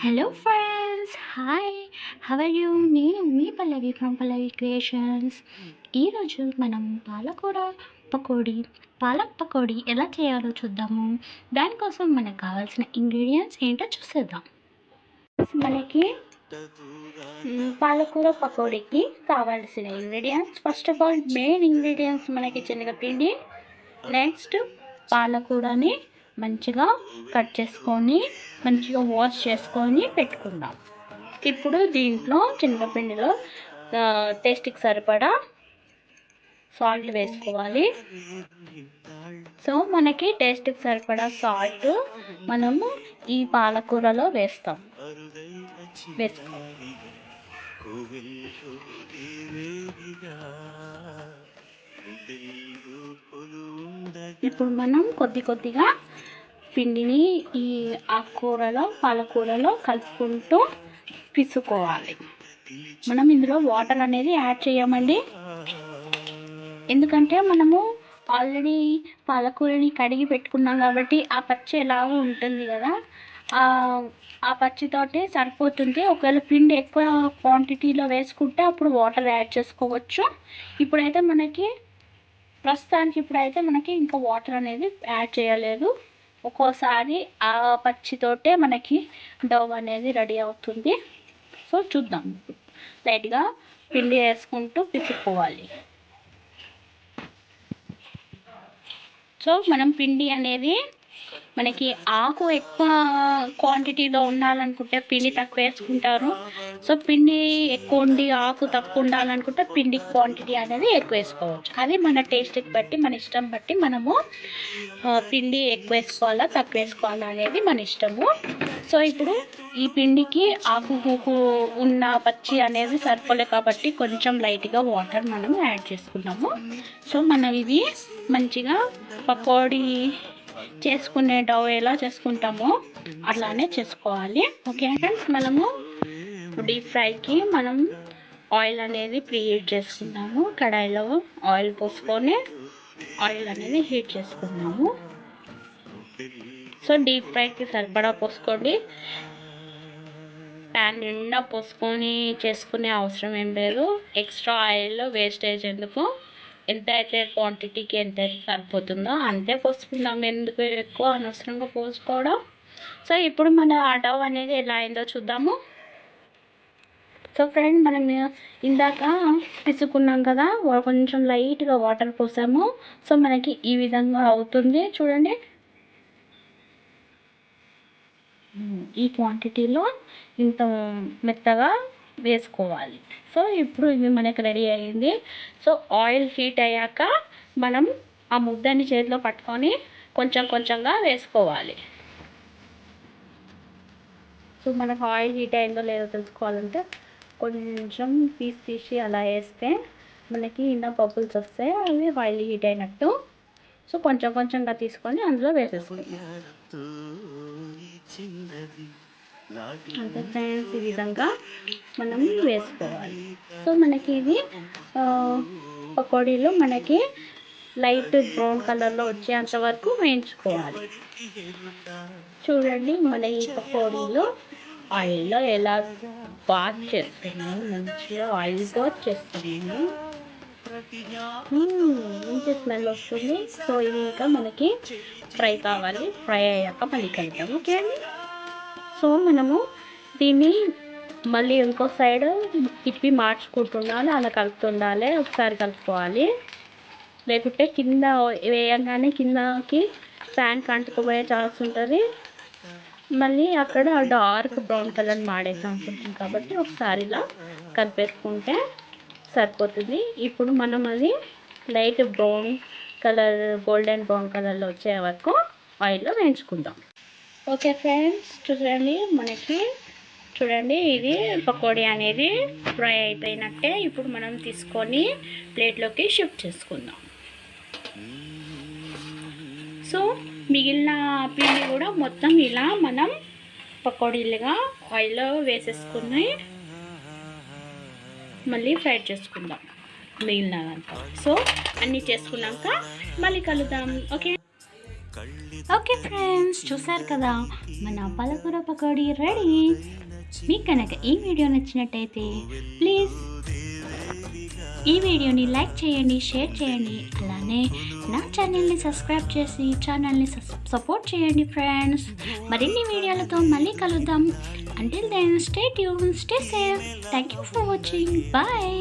Hello friends, hi, how are you? నేను మీ పల్లవి from Pallavi creations. ఈరోజు మనం పాలక్ పకోడీ ఎలా చేయాలో చూద్దాము. దానికోసం మనకు కావాల్సిన ఇంగ్రీడియంట్స్ ఏంటో చూసేద్దాం. మనకి పాలకూర పకోడీకి కావాల్సిన ingredients, first of all main ingredients మనకి శనగపిండి, నెక్స్ట్ పాలకూరని మంచిగా కట్ చేసుకొని మంచిగా వాష్ చేసుకొని పెట్టుకుందాం. ఇప్పుడు దీంట్లో శనగపిండిలో టేస్ట్కి సరిపడా సాల్ట్ వేసుకోవాలి. సో మనకి టేస్ట్కి సరిపడా సాల్ట్ మనము ఈ పాలకూరలో వేసుకో ఇప్పుడు మనం కొద్దిగా పిండిని ఈ ఆకుకూరలో పాలకూరలో కలుపుకుంటూ పిసుకోవాలి. మనం ఇందులో వాటర్ అనేది యాడ్ చేయమండి, ఎందుకంటే మనము ఆల్రెడీ పాలకూరని కడిగి పెట్టుకున్నాం కాబట్టి ఆ పచ్చి ఎలాగో ఉంటుంది కదా, ఆ పచ్చితోటి సరిపోతుంది. ఒకవేళ పిండి ఎక్కువ క్వాంటిటీలో వేసుకుంటే అప్పుడు వాటర్ యాడ్ చేసుకోవచ్చు. ప్రస్తుతానికి మనకి ఇంకా వాటర్ అనేది యాడ్ చేయలేదు. ఒక్కోసారి ఆ పచ్చితోటే మనకి డవ్ అనేది రెడీ అవుతుంది. సో చూద్దాం. లైట్గా పిండి వేసుకుంటూ పిసుకోవాలి. సో మనం పిండి అనేది మనకి ఆకు ఎక్కువ క్వాంటిటీలో ఉండాలనుకుంటే పిండి తక్కువ వేసుకుంటారు. సో పిండి ఎక్కువ ఉండి ఆకు తక్కువ ఉండాలనుకుంటే పిండి క్వాంటిటీ అనేది ఎక్కువ వేసుకోవచ్చు. అది మన టేస్ట్కి బట్టి, మన ఇష్టం బట్టి మనము పిండి ఎక్కువ వేసుకోవాలా తక్కువ వేసుకోవాలా అనేది మన ఇష్టము. సో ఇప్పుడు ఈ పిండికి ఆకు ఉన్న పచ్చి అనేది సరిపోలే కాబట్టి కొంచెం లైట్గా వాటర్ మనం యాడ్ చేసుకున్నాము. సో మనం ఇవి మంచిగా పకోడీ చేసుకునే డవ్ ఎలా చేసుకుంటామో అట్లానే చేసుకోవాలి. ఓకే ఫ్రెండ్స్, మనము డీప్ ఫ్రైకి మనం ఆయిల్ అనేది ప్రీహీట్ చేసుకున్నాము. కడాయిలో ఆయిల్ పోసుకొని ఆయిల్ అనేది హీట్ చేసుకున్నాము. సో డీప్ ఫ్రైకి సరిపడా పోసుకోండి. ప్యాన్ నిండా పోసుకొని చేసుకునే అవసరం ఏం లేదు. ఎక్స్ట్రా ఆయిల్ వేస్టేజ్ ఎందుకు, ఎంత అయితే క్వాంటిటీకి ఎంత అయితే సరిపోతుందో అంతే పోసుకుందాం. ఎందుకు ఎక్కువ అనవసరంగా పోసుకోవడం. సో ఇప్పుడు మన డవ్ అనేది ఎలా అయిందో చూద్దాము. సో ఫ్రెండ్, మనం ఇందాక పిసుకున్నాం కదా, కొంచెం లైట్గా వాటర్ పోసాము. సో మనకి ఈ విధంగా అవుతుంది చూడండి. ఈ క్వాంటిటీలో ఇంత మెత్తగా వేసుకోవాలి. సో ఇప్పుడు ఇది మనకి రెడీ అయ్యింది. సో ఆయిల్ హీట్ అయ్యాక మనం ఆ ముద్దని చేతిలో పట్టుకొని కొంచెంగా వేసుకోవాలి. సో మనకు ఆయిల్ హీట్ అయిందో లేదో తెలుసుకోవాలంటే కొంచెం పీస్ తీసి అలా వేస్తే మనకి ఇంకా బబుల్స్ వస్తాయి, అవి ఆయిల్ హీట్ అయినట్టు. సో కొంచెంగా తీసుకొని అందులో వేసేసుకోవాలి. అంతే ఫ్రెండ్స్, ఈ విధంగా మనం వేసుకోవాలి. సో మనకి ఇది పకోడీలు మనకి లైట్ బ్రౌన్ కలర్లో వచ్చేంత వరకు వేయించుకోవాలి. చూడండి, మన ఈ పకోడీలు ఆయిల్లో ఎలా బాగా చేస్తున్నాము, మంచిగా ఆయిల్తో చేస్తున్నాము. మంచి స్మెల్ వస్తుంది. సో ఇది ఇంకా మనకి ఫ్రై కావాలి. ఫ్రై అయ్యాక మళ్ళీ కలుద్దాం. ఓకే అండి. సో మనము దీన్ని మళ్ళీ ఇంకో సైడ్ తిప్పి మార్చుకుంటుండాలి, అలా కలుపుతుండాలి. ఒకసారి కలుపుకోవాలి, లేకుంటే కింద వేయంగానే కిందకి ప్యాన్కి అంటుకుపోయే ఛాన్స్ ఉంటుంది. మళ్ళీ అక్కడ డార్క్ బ్రౌన్ కలర్ మాడేసి ఉంటుంది కాబట్టి ఒకసారి ఇలా కలిపేసుకుంటే సరిపోతుంది. ఇప్పుడు మనం అది light brown colour, golden brown కలర్లో వచ్చే వరకు ఆయిల్లో వేయించుకుందాం. ఓకే ఫ్రెండ్స్, చూడండి ఇది పకోడీ అనేది ఫ్రై అయిపోయినట్టే. ఇప్పుడు మనం తీసుకొని ప్లేట్లోకి షిఫ్ట్ చేసుకుందాం. సో మిగిలిన పిండి కూడా మొత్తం ఇలా మనం పకోడీలుగా ఆయిల్లో వేసేసుకుని మళ్ళీ ఫ్రై చేసుకుందాం మిగిలినదంతా. సో అన్నీ చేసుకున్నాక మళ్ళీ కలుద్దాం. ఓకే. ఓకే ఫ్రెండ్స్, చూసారు కదా మన పాలకూర పకోడీ రెడీ. మీకు కనుక ఈ వీడియో నచ్చినట్టయితే ప్లీజ్ ఈ వీడియోని లైక్ చేయండి, షేర్ చేయండి, అలానే నా ఛానల్ని సబ్స్క్రైబ్ చేసి ఛానల్ని సపోర్ట్ చేయండి ఫ్రెండ్స్. మరిన్ని వీడియోలతో మళ్ళీ కలుద్దాం. Until then stay tuned, stay safe. Thank you for watching. Bye.